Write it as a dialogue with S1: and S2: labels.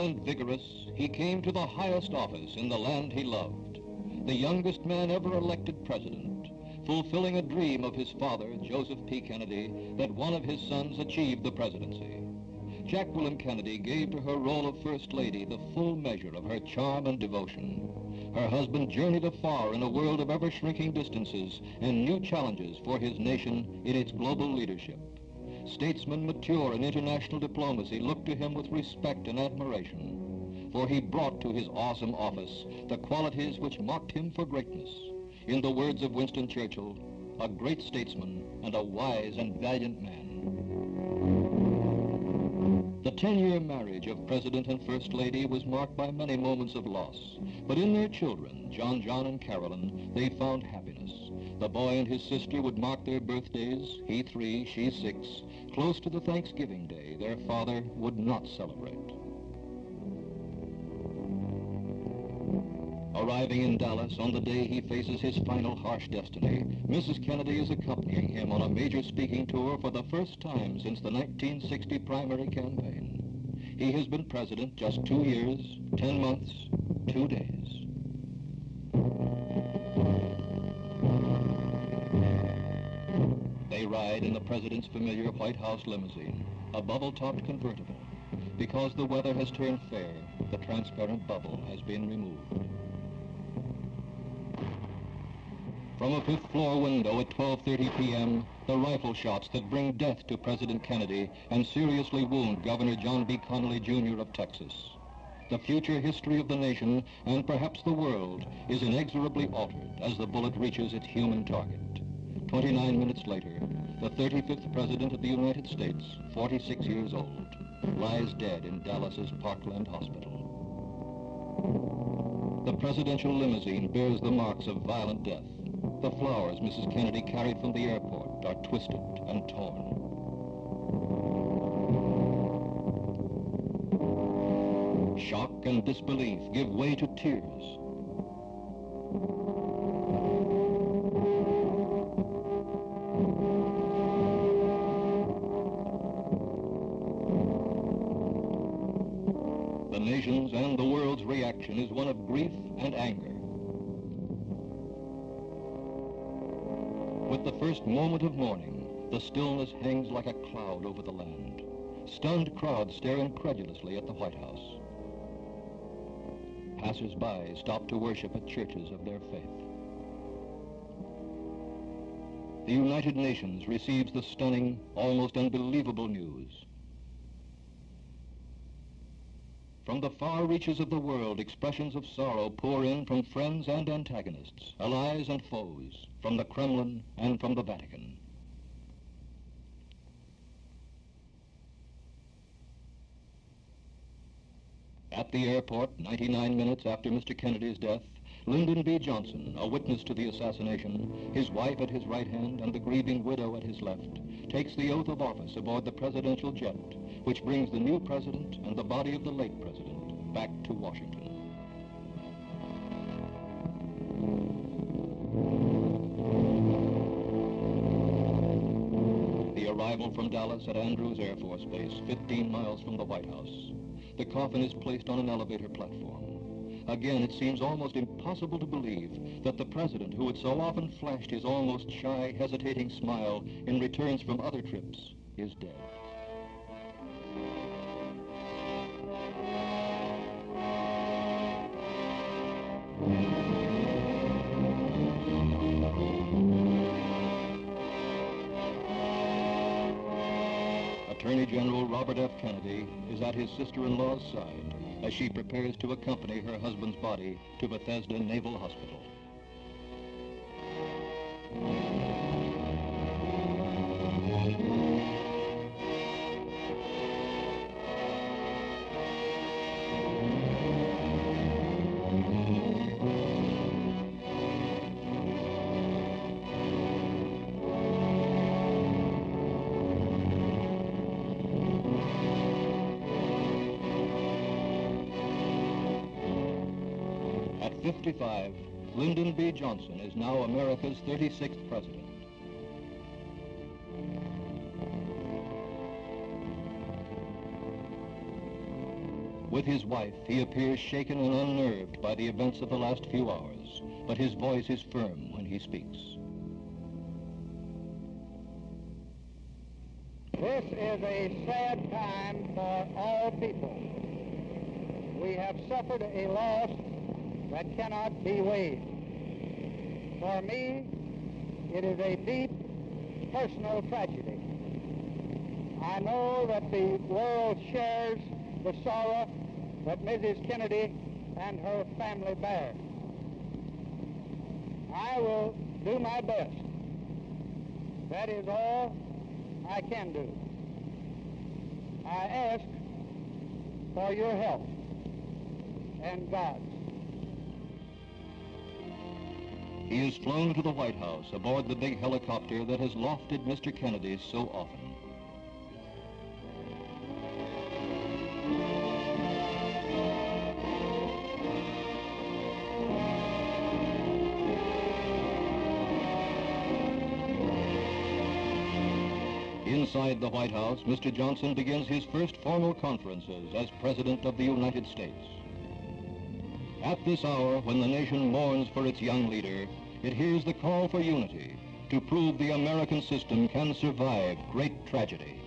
S1: and vigorous, he came to the highest office in the land he loved, the youngest man ever elected president, fulfilling a dream of his father, Joseph P. Kennedy, that one of his sons achieve the presidency. Jacqueline Kennedy gave to her role of First Lady the full measure of her charm and devotion. Her husband journeyed afar in a world of ever-shrinking distances and new challenges for his nation in its global leadership. Statesmen mature in international diplomacy looked to him with respect and admiration, for he brought to his awesome office the qualities which marked him for greatness. In the words of Winston Churchill, a great statesman and a wise and valiant man. The 10-year marriage of President and First Lady was marked by many moments of loss, but in their children, John, and Carolyn, they found happiness. The boy and his sister would mark their birthdays, he 3, she 6, close to the Thanksgiving Day their father would not celebrate. Arriving in Dallas on the day he faces his final harsh destiny, Mrs. Kennedy is accompanying him on a major speaking tour for the first time since the 1960 primary campaign. He has been president just 2 years, 10 months, 2 days. They ride in the president's familiar White House limousine, a bubble-topped convertible. Because the weather has turned fair, the transparent bubble has been removed. From a 5th-floor window at 12:30 p.m., the rifle shots that bring death to President Kennedy and seriously wound Governor John B. Connally, Jr. of Texas. The future history of the nation, and perhaps the world, is inexorably altered as the bullet reaches its human target. 29 minutes later, the 35th President of the United States, 46 years old, lies dead in Dallas's Parkland Hospital. The presidential limousine bears the marks of violent death. The flowers Mrs. Kennedy carried from the airport are twisted and torn. Shock and disbelief give way to tears. The nation's and the world's reaction is one of grief and anger. With the first moment of mourning, the stillness hangs like a cloud over the land. Stunned crowds stare incredulously at the White House. Passers-by stop to worship at churches of their faith. The United Nations receives the stunning, almost unbelievable news. From the far reaches of the world, expressions of sorrow pour in from friends and antagonists, allies and foes, from the Kremlin and from the Vatican. At the airport, 99 minutes after Mr. Kennedy's death, Lyndon B. Johnson, a witness to the assassination, his wife at his right hand and the grieving widow at his left, takes the oath of office aboard the presidential jet, which brings the new president and the body of the late president back to Washington. The arrival from Dallas at Andrews Air Force Base, 15 miles from the White House. The coffin is placed on an elevator platform. Again, it seems almost impossible to believe that the president, who had so often flashed his almost shy, hesitating smile in returns from other trips, is dead. Attorney General Robert F. Kennedy is at his sister-in-law's side as she prepares to accompany her husband's body to Bethesda Naval Hospital. At 55, Lyndon B. Johnson is now America's 36th president. With his wife, he appears shaken and unnerved by the events of the last few hours, but his voice is firm when he speaks.
S2: This is a sad time for all people. We have suffered a loss that cannot be weighed. For me, it is a deep personal tragedy. I know that the world shares the sorrow that Mrs. Kennedy and her family bear. I will do my best. That is all I can do. I ask for your help and God's.
S1: He is flown to the White House aboard the big helicopter that has lofted Mr. Kennedy so often. Inside the White House, Mr. Johnson begins his first formal conferences as President of the United States. At this hour, when the nation mourns for its young leader, it hears the call for unity to prove the American system can survive great tragedy.